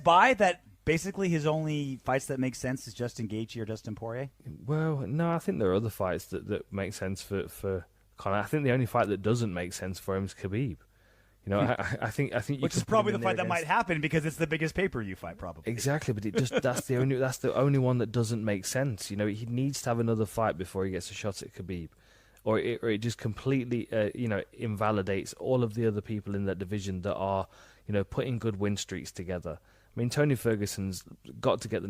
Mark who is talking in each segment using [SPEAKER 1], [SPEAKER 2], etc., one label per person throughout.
[SPEAKER 1] buy that basically his only fights that make sense is Justin Gaethje or Dustin Poirier?
[SPEAKER 2] Well, no, I think there are other fights that make sense for Conor. I think the only fight that doesn't make sense for him is Khabib. You know, I think you
[SPEAKER 1] which is probably the fight that might happen because it's the biggest pay-per-view fight, probably.
[SPEAKER 2] Exactly, but that's the only one that doesn't make sense. You know, he needs to have another fight before he gets a shot at Khabib, or it just completely invalidates all of the other people in that division that are putting good win streaks together. I mean, Tony Ferguson's got to get the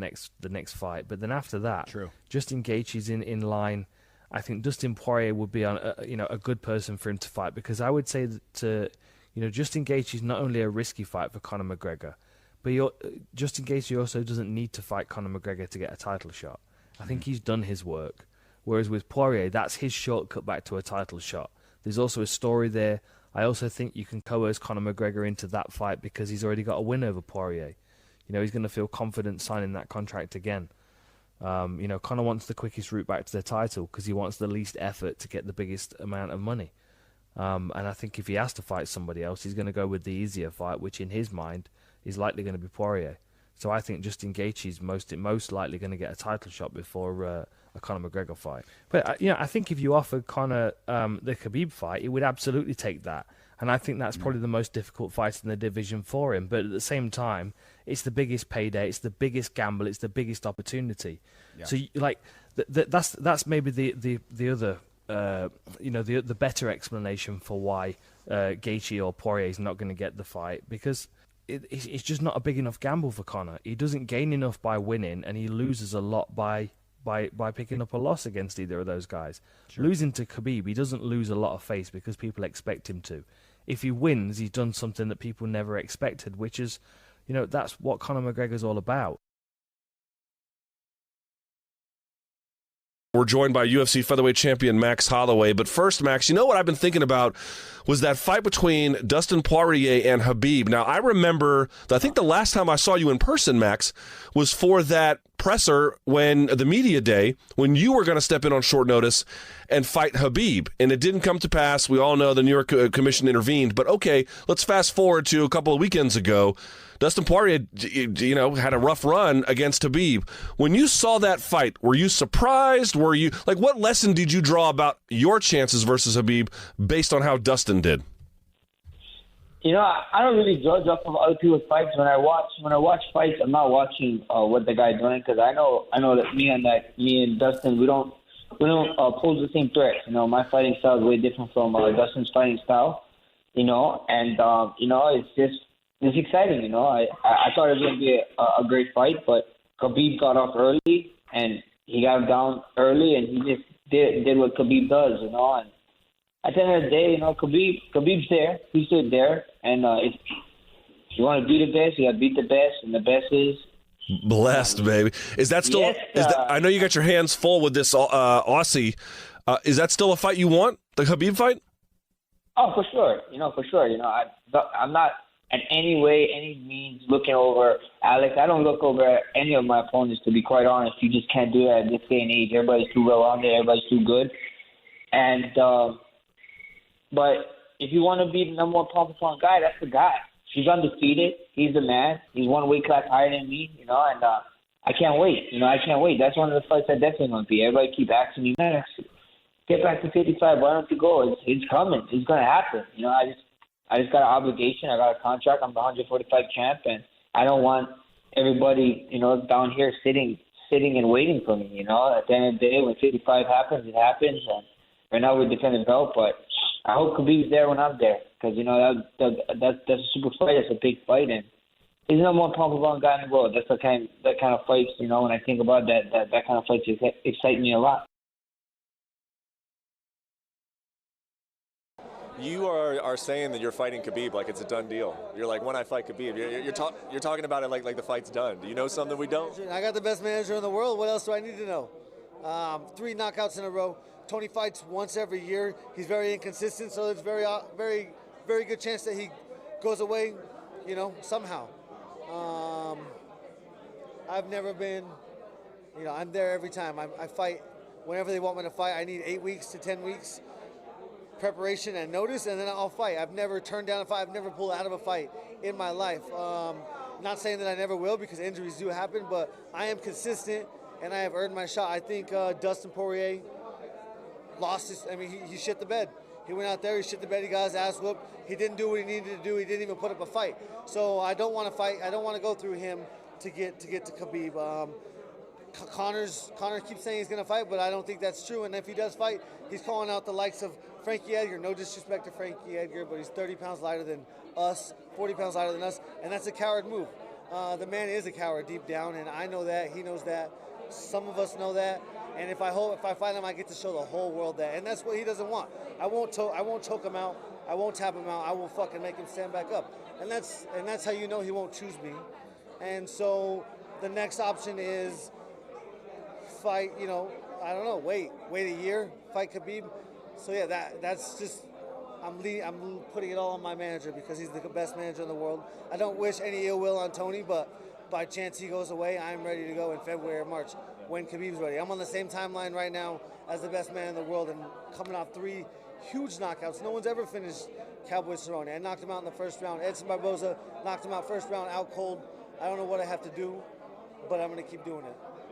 [SPEAKER 2] next fight, but then after that,
[SPEAKER 1] true,
[SPEAKER 2] Justin Gaethje's in line. I think Dustin Poirier would be on a good person for him to fight, because I would say that Justin Gaethje is not only a risky fight for Conor McGregor, but Justin Gaethje also doesn't need to fight Conor McGregor to get a title shot. I think he's done his work. Whereas with Poirier, that's his shortcut back to a title shot. There's also a story there. I also think you can coerce Conor McGregor into that fight because he's already got a win over Poirier. He's going to feel confident signing that contract again. Conor wants the quickest route back to the title because he wants the least effort to get the biggest amount of money. And I think if he has to fight somebody else, he's going to go with the easier fight, which in his mind is likely going to be Poirier. So I think Justin Gaethje is most likely going to get a title shot before a Conor McGregor fight. But I think if you offered Conor the Khabib fight, he would absolutely take that. And I think that's probably the most difficult fight in the division for him. But at the same time, it's the biggest payday, it's the biggest gamble, it's the biggest opportunity. Yeah. So that's maybe the other the better explanation for why Gaethje or Poirier is not going to get the fight, because it's just not a big enough gamble for Conor. He doesn't gain enough by winning, and he loses a lot by picking up a loss against either of those guys. Sure. Losing to Khabib, he doesn't lose a lot of face because people expect him to. If he wins, he's done something that people never expected, which is, that's what Conor McGregor's all about.
[SPEAKER 3] We're joined by UFC featherweight champion Max Holloway. But first, Max, what I've been thinking about was that fight between Dustin Poirier and Khabib. Now, I remember, I think the last time I saw you in person, Max, was for that presser when the media day, when you were going to step in on short notice and fight Khabib. And it didn't come to pass. We all know the New York Commission intervened. But okay, let's fast forward to a couple of weekends ago. Dustin Poirier, had a rough run against Khabib. When you saw that fight, were you surprised? Were you what lesson did you draw about your chances versus Khabib based on how Dustin did?
[SPEAKER 4] I don't really judge off of other people's fights. When I watch fights, I'm not watching what the guy's doing, because I know that me and Dustin, we don't pose the same threats. My fighting style is way different from Dustin's fighting style. It's exciting, I thought it was going to be a great fight, but Khabib got off early, and he got him down early, and he just did what Khabib does, and at the end of the day, Khabib's there, he stood there, and if you want to be the best, you got to beat the best, and the best is
[SPEAKER 3] blessed, baby. Is that still?
[SPEAKER 4] Yes,
[SPEAKER 3] I know you got your hands full with this Aussie. Is that still a fight you want? The Khabib fight?
[SPEAKER 4] Oh, for sure. For sure. I'm not in any means looking over Alex. I don't look over any of my opponents, to be quite honest. You just can't do that at this day and age. Everybody's too well-rounded. Everybody's too good. And but if you want to be the number one pound-for-pound guy, that's the guy. He's undefeated. He's the man. He's one weight class higher than me, and I can't wait. I can't wait. That's one of the fights I definitely want to be. Everybody keep asking me, man, get back to 55. Why don't you go? It's coming. It's going to happen. I just got an obligation. I got a contract. I'm the 145 champ, and I don't want everybody, down here sitting and waiting for me. At the end of the day, when 55 happens, it happens. And right now we're defending belt, but I hope Khabib's there when I'm there, because that's a super fight. That's a big fight, and he's the number one pound-for-pound guy in the world. That's that kind of fights. When I think about that kind of fights excite me a lot.
[SPEAKER 5] You are saying that you're fighting Khabib like it's a done deal. You're like, when I fight Khabib, you're talking about it like the fight's done. Do you know something we don't?
[SPEAKER 6] I got the best manager in the world. What else do I need to know? 3 knockouts in a row. Tony fights once every year. He's very inconsistent, so there's very, very good chance that he goes away, somehow. I've never been, I'm there every time. I fight whenever they want me to fight. I need 8 weeks to 10 weeks. Preparation and notice, and then I'll fight. I've never turned down a fight. I've never pulled out of a fight in my life. Not saying that I never will because injuries do happen, but I am consistent and I have earned my shot. I think Dustin Poirier lost his. I mean, he shit the bed. He went out there, he shit the bed, he got his ass whooped. He didn't do what he needed to do. He didn't even put up a fight. So I don't want to fight. I don't want to go through him to get to Khabib. Conor keeps saying he's going to fight, but I don't think that's true. And if he does fight, he's calling out the likes of Frankie Edgar. No disrespect to Frankie Edgar, but he's 30 pounds lighter than us, 40 pounds lighter than us, and that's a coward move. The man is a coward deep down, and I know that. He knows that. Some of us know that. And if I fight him, I get to show the whole world that. And that's what he doesn't want. I won't choke him out. I won't tap him out. I will fucking make him stand back up. And that's how you know he won't choose me. And so the next option is fight, I don't know, wait a year, fight Khabib. So yeah, that's just, I'm putting it all on my manager because he's the best manager in the world. I don't wish any ill will on Tony, but by chance he goes away, I'm ready to go in February or March when Khabib's ready. I'm on the same timeline right now as the best man in the world and coming off 3 huge knockouts. No one's ever finished Cowboy Cerrone. I knocked him out in the first round. Edson Barboza knocked him out first round, out cold. I don't know what I have to do, but I'm going to keep doing it.